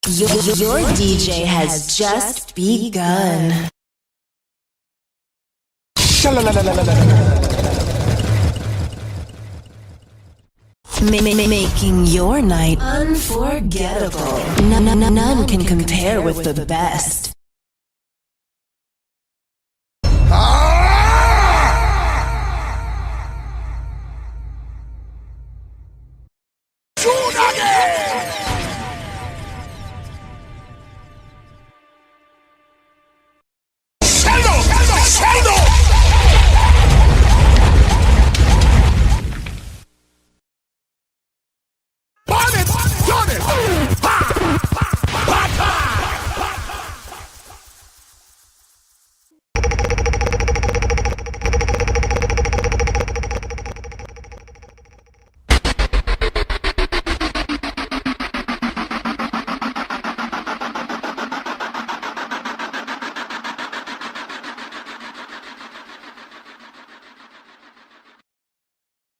Your DJ has just begun. Making your night unforgettable. None can compare with the best.